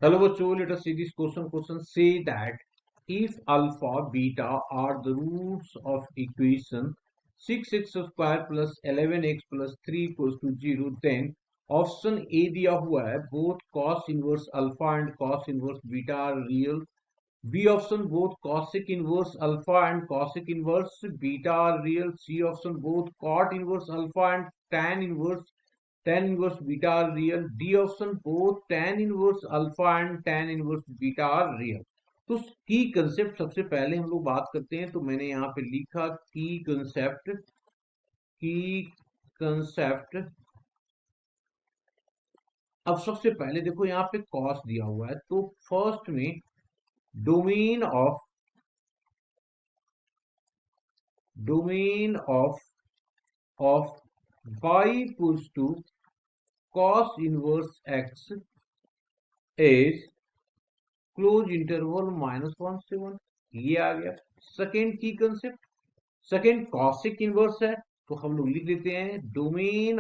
Hello बच्चों, let us see this question. Question say that if alpha, beta are the roots of equation 6x square plus 11x plus 3 equals to 0, then option A दिया हुआ है both cos inverse alpha and cos inverse beta are real. B option both cosec inverse alpha and cosec inverse beta are real. C option both cot inverse alpha and tan inverse beta are real. D option both tan inverse alpha and tan inverse beta are real. तो की concept सबसे पहले हम लोग बात करते हैं। तो मैंने यहाँ पे लिखा की कंसेप्ट। अब सबसे पहले देखो यहाँ पे कॉस दिया हुआ है, तो फर्स्ट में domain of domain of y equals to cos inverse x is close interval -1 से 1, ये आ गया सेकेंड की कंसेप्ट। सेकेंड कॉसिक इनवर्स है, तो हम लोग लिख लेते हैं domain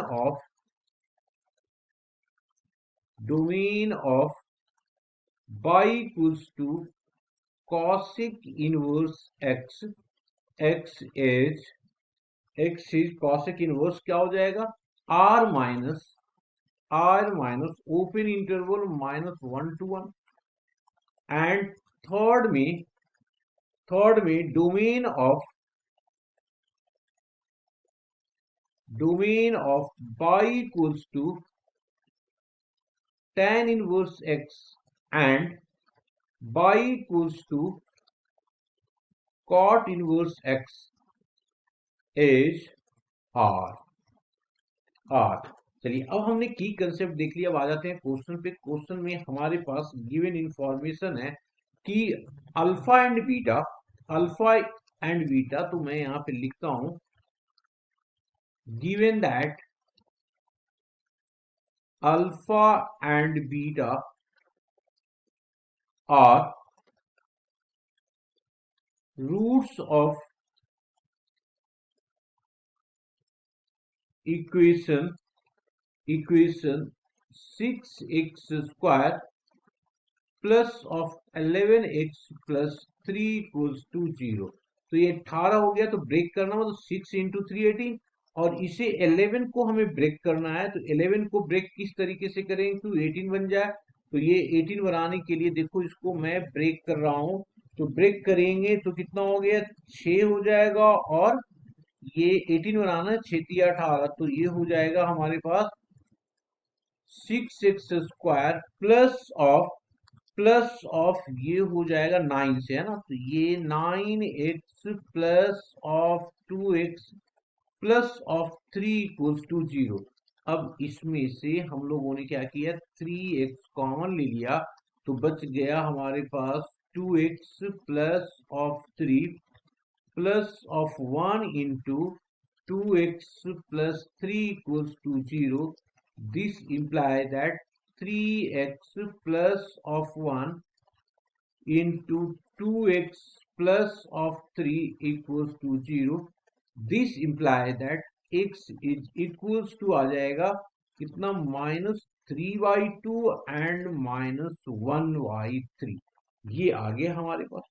of y equals to cosic inverse x, x is cosic inverse क्या हो जाएगा r minus open interval -1 to 1। And third में domain of y equals to tan inverse x and y equals to cot inverse x is r। चलिए, अब हमने की concept देख लिया। अब आ जाते हैं क्वेश्चन पे। क्वेश्चन में हमारे पास गिवन इंफॉर्मेशन है कि अल्फा एंड बीटा, तो मैं यहाँ पे लिखता हूं given that alpha and beta are roots of equation 6x square plus of 11x plus 3 equals to 0। तो ये 18 हो गया, तो ब्रेक करना मतलब 6 इंटू 3 18, और इसे 11 को हमें ब्रेक करना है। तो 11 को ब्रेक किस तरीके से करेंगे तो 18 बन जाए। तो ये 18 बनाने के लिए देखो, इसको मैं ब्रेक कर रहा हूं। तो ब्रेक करेंगे तो कितना हो गया 6 हो जाएगा, और ये 18 बनाना है 6 3 18, तो ये हो जाएगा हमारे पास 6x स्क्वायर प्लस ऑफ ये हो जाएगा 9 से, है ना। तो ये 9x plus of 2x plus of 3 equals to 0। अब इसमें से हम लोगों ने क्या किया 3x कॉमन ले लिया, तो बच गया हमारे पास 2x plus of 3 plus of 1 into 2x plus 3 equals to 0. This implies that 3x plus of 1 into 2x plus of 3 equals to 0. This implies that x is equals to आ जाएगा कितना -3/2 and -1/3। ये आ गया हमारे पास,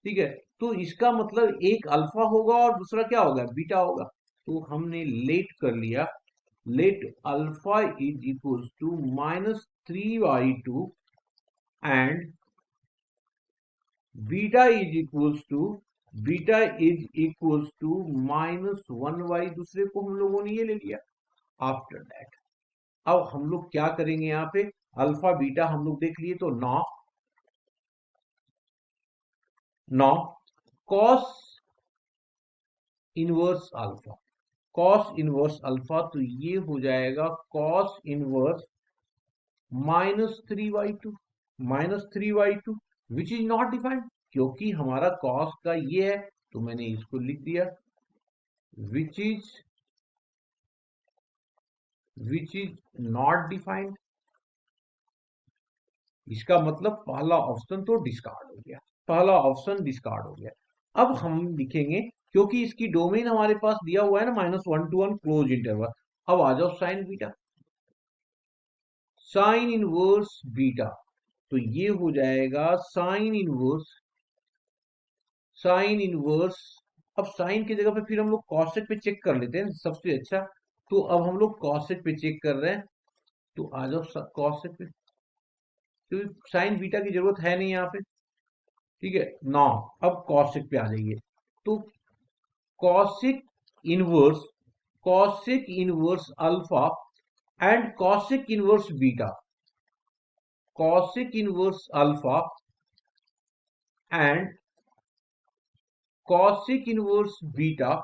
ठीक है। तो इसका मतलब एक अल्फा होगा और दूसरा क्या होगा बीटा होगा। तो हमने लेट कर लिया, let alpha is equals to -3/2 and beta is equals to -1/, दूसरे को हम लोगों ने ये ले लिया। आफ्टर दैट अब हम लोग क्या करेंगे, यहाँ पे अल्फा बीटा हम लोग देख लिए, तो नौ कॉस इनवर्स अल्फा, तो ये हो जाएगा cos inverse -3/2 which is not defined, क्योंकि हमारा कॉस का ये है, तो मैंने इसको लिख दिया विच इज नॉट डिफाइंड। इसका मतलब पहला ऑप्शन तो डिस्कार्ड हो गया। अब हम लिखेंगे, क्योंकि इसकी डोमेन हमारे पास दिया हुआ है ना -1 to 1 क्लोज इंटरवल। अब आ जाओ sign beta, sine inverse beta. तो ये हो जाएगा साइन इनवर्स। अब साइन की जगह पे फिर हम लोग कॉसेक पे चेक कर लेते हैं सबसे अच्छा। तो अब हम लोग कॉसेक पे चेक कर रहे हैं, तो आ जाओ कॉसेक पे, क्योंकि साइन बीटा की जरूरत है नहीं यहाँ पे। ठीक है ना। अब कॉसेक पे आ जाइए। तो cosec inverse alpha and cosec inverse beta, cosec inverse alpha and cosec inverse beta,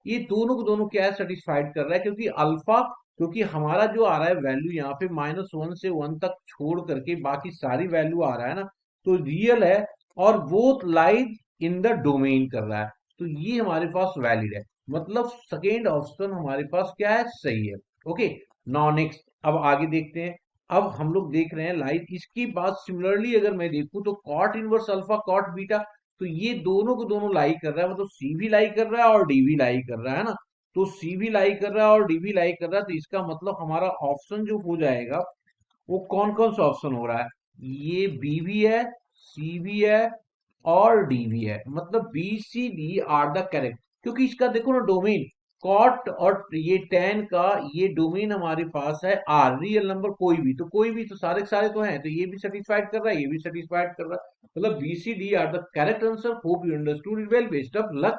ये दोनों को दोनों क्या है, सेटिस्फाइड कर रहा है। क्योंकि अल्फा, क्योंकि हमारा जो आ रहा है वैल्यू यहाँ पे -1 से 1 तक छोड़ करके बाकी सारी वैल्यू आ रहा है ना, तो रियल है और both lies in the domain कर रहा है। तो ये हमारे पास वैलिड है, मतलब सेकेंड ऑप्शन हमारे पास क्या है, सही है। ओके, नाउ नेक्स्ट, अब आगे देखते हैं। अब हम लोग देख रहे हैं लाइज, इसकी बात सिमिलरली अगर मैं देखूं तो cot inverse alpha cot beta, तो ये दोनों को दोनों लाई कर रहा है, मतलब सी भी लाई कर रहा है और डी भी लाई कर रहा है ना। तो सी भी लाई कर रहा है और डी भी लाई कर रहा है, तो इसका मतलब हमारा ऑप्शन जो हो जाएगा वो कौन कौन सा ऑप्शन हो रहा है, ये बी भी है, सी भी है और डी भी है। मतलब B C D are the correct, क्योंकि इसका देखो ना डोमेन, कॉट और ये टेन का ये डोमेन हमारे पास है आर, रियल नंबर कोई भी तो सारे के सारे तो हैं, तो ये भी सेटिस्फाइड कर रहा है, ये भी सेटिस्फाइड कर रहा है। मतलब B C D are the correct answer. Hope you understood it well, best of luck.